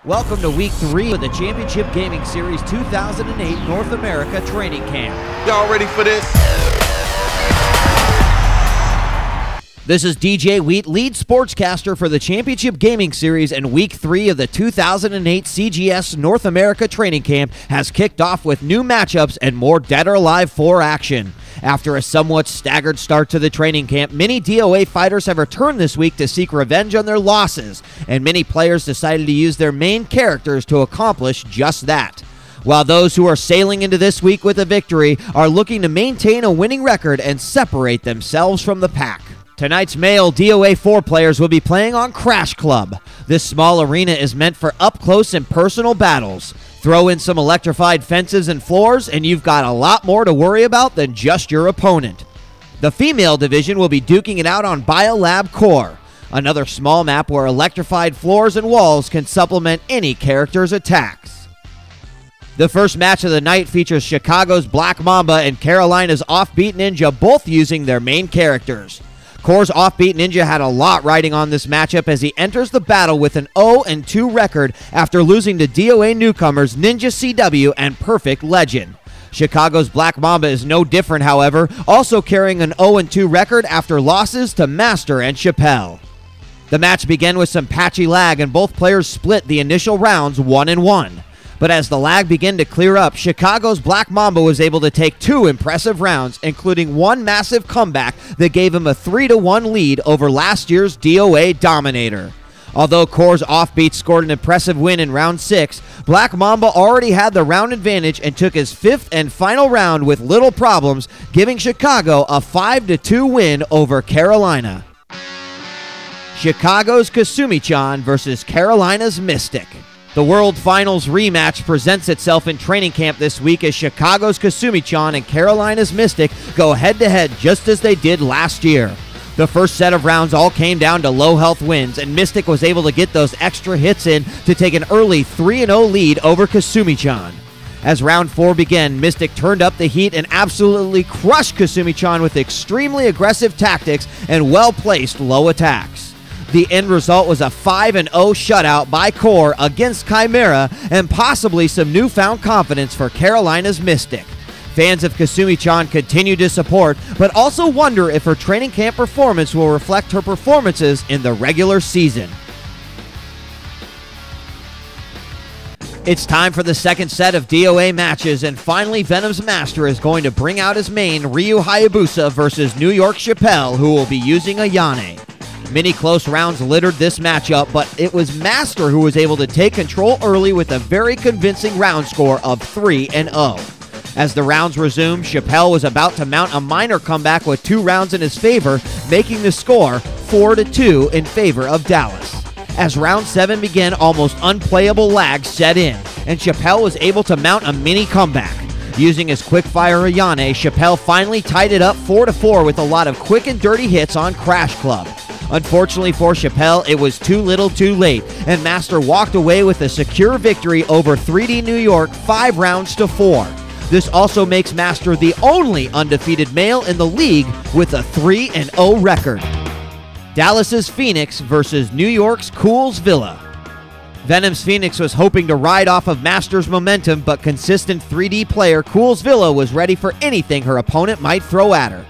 Welcome to Week 3 of the Championship Gaming Series 2008 North America Training Camp. Y'all ready for this? This is djWHEAT, lead sportscaster for the Championship Gaming Series, and Week 3 of the 2008 CGS North America Training Camp has kicked off with new matchups and more Dead or Alive 4 action. After a somewhat staggered start to the training camp, many DOA fighters have returned this week to seek revenge on their losses, and many players decided to use their main characters to accomplish just that. While those who are sailing into this week with a victory are looking to maintain a winning record and separate themselves from the pack. Tonight's male DOA4 players will be playing on Crash Club. This small arena is meant for up-close and personal battles. Throw in some electrified fences and floors, and you've got a lot more to worry about than just your opponent. The female division will be duking it out on Biolab Core, another small map where electrified floors and walls can supplement any character's attacks. The first match of the night features Chicago's Black Mamba and Carolina's Offbeat Ninja, both using their main characters. Core's Offbeat Ninja had a lot riding on this matchup as he enters the battle with an 0-2 record after losing to DOA newcomers Ninja CW and Perfect Legend. Chicago's Black Mamba is no different, however, also carrying an 0-2 record after losses to Master and Chappelle. The match began with some patchy lag, and both players split the initial rounds 1-1. But as the lag began to clear up, Chicago's Black Mamba was able to take 2 impressive rounds, including one massive comeback that gave him a 3-1 lead over last year's DOA Dominator. Although Core's Offbeat scored an impressive win in round 6, Black Mamba already had the round advantage and took his 5th and final round with little problems, giving Chicago a 5-2 win over Carolina. Chicago's Kasumi-chan versus Carolina's Mystic. The World Finals rematch presents itself in training camp this week as Chicago's Kasumi-chan and Carolina's Mystic go head-to-head just as they did last year. The first set of rounds all came down to low health wins, and Mystic was able to get those extra hits in to take an early 3-0 lead over Kasumi-chan. As round 4 began, Mystic turned up the heat and absolutely crushed Kasumi-chan with extremely aggressive tactics and well-placed low attacks. The end result was a 5-0 shutout by Core against Chimera and possibly some newfound confidence for Carolina's Mystic. Fans of Kasumi-chan continue to support, but also wonder if her training camp performance will reflect her performances in the regular season. It's time for the second set of DOA matches, and finally Venom's Master is going to bring out his main Ryu Hayabusa versus New York Chappelle, who will be using Ayane. Many close rounds littered this matchup, but it was Master who was able to take control early with a very convincing round score of 3-0. As the rounds resumed, Chappelle was about to mount a minor comeback with 2 rounds in his favor, making the score 4-2 in favor of Dallas. As round 7 began, almost unplayable lag set in, and Chappelle was able to mount a mini comeback. Using his quick-fire Ayane, Chappelle finally tied it up 4-4 with a lot of quick and dirty hits on Crash Club. Unfortunately for Chappelle, it was too little too late, and Master walked away with a secure victory over 3D New York 5-4. This also makes Master the only undefeated male in the league with a 3-0 record. Dallas's Phoenix versus New York's Cool's Villa. Venom's Phoenix was hoping to ride off of Master's momentum, but consistent 3D player Cool's Villa was ready for anything her opponent might throw at her.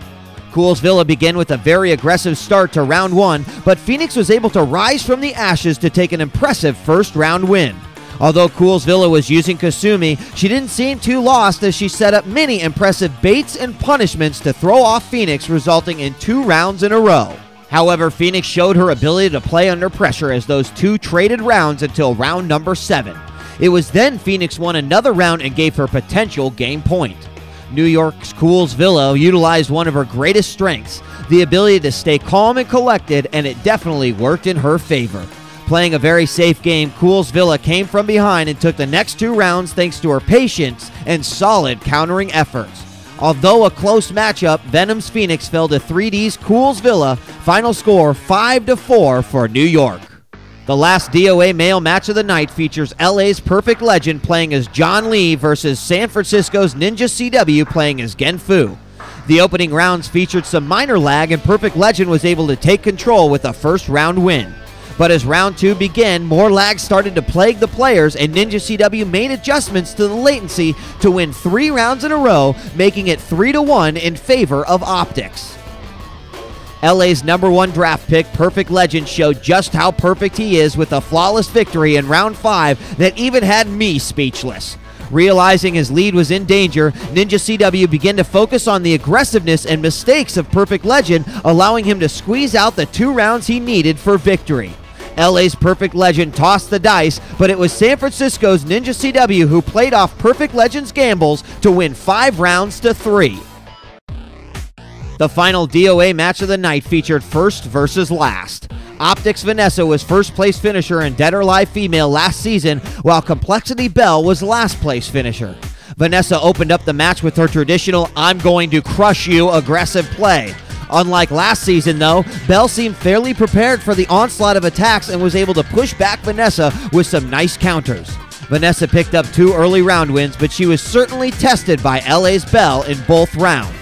Cool's Villa began with a very aggressive start to round 1, but Phoenix was able to rise from the ashes to take an impressive first round win. Although Cool's Villa was using Kasumi, she didn't seem too lost as she set up many impressive baits and punishments to throw off Phoenix, resulting in 2 rounds in a row. However, Phoenix showed her ability to play under pressure as those 2 traded rounds until round number 7. It was then Phoenix won another round and gave her potential game point. New York's Cool's Villa utilized one of her greatest strengths, the ability to stay calm and collected, and it definitely worked in her favor. Playing a very safe game, Cool's Villa came from behind and took the next 2 rounds thanks to her patience and solid countering efforts. Although a close matchup, Venom's Phoenix fell to 3D's Cool's Villa, final score 5-4 for New York. The last DOA male match of the night features LA's Perfect Legend playing as John Lee versus San Francisco's Ninja CW playing as Genfu. The opening rounds featured some minor lag, and Perfect Legend was able to take control with a first round win. But as round 2 began, more lag started to plague the players, and Ninja CW made adjustments to the latency to win 3 rounds in a row, making it 3-1 in favor of Optics. LA's #1 draft pick, Perfect Legend, showed just how perfect he is with a flawless victory in round 5 that even had me speechless. Realizing his lead was in danger, Ninja CW began to focus on the aggressiveness and mistakes of Perfect Legend, allowing him to squeeze out the 2 rounds he needed for victory. LA's Perfect Legend tossed the dice, but it was San Francisco's Ninja CW who played off Perfect Legend's gambles to win 5 rounds to 3. The final DOA match of the night featured first versus last. Optics Vanessa was first place finisher in Dead or Alive Female last season, while Complexity Belle was last place finisher. Vanessa opened up the match with her traditional "I'm going to crush you" aggressive play. Unlike last season though, Belle seemed fairly prepared for the onslaught of attacks and was able to push back Vanessa with some nice counters. Vanessa picked up 2 early round wins, but she was certainly tested by LA's Belle in both rounds.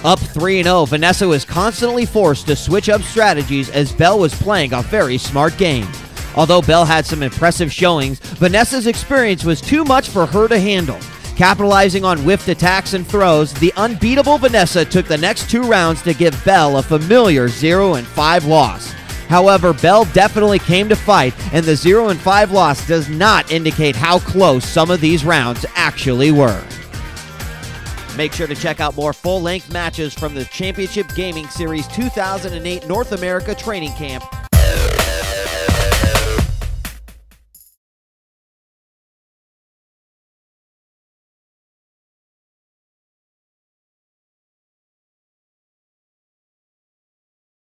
Up 3-0, Vanessa was constantly forced to switch up strategies as Belle was playing a very smart game. Although Belle had some impressive showings, Vanessa's experience was too much for her to handle. Capitalizing on whiffed attacks and throws, the unbeatable Vanessa took the next 2 rounds to give Belle a familiar 0-5 loss. However, Belle definitely came to fight, and the 0-5 loss does not indicate how close some of these rounds actually were. Make sure to check out more full-length matches from the Championship Gaming Series 2008 North America Training Camp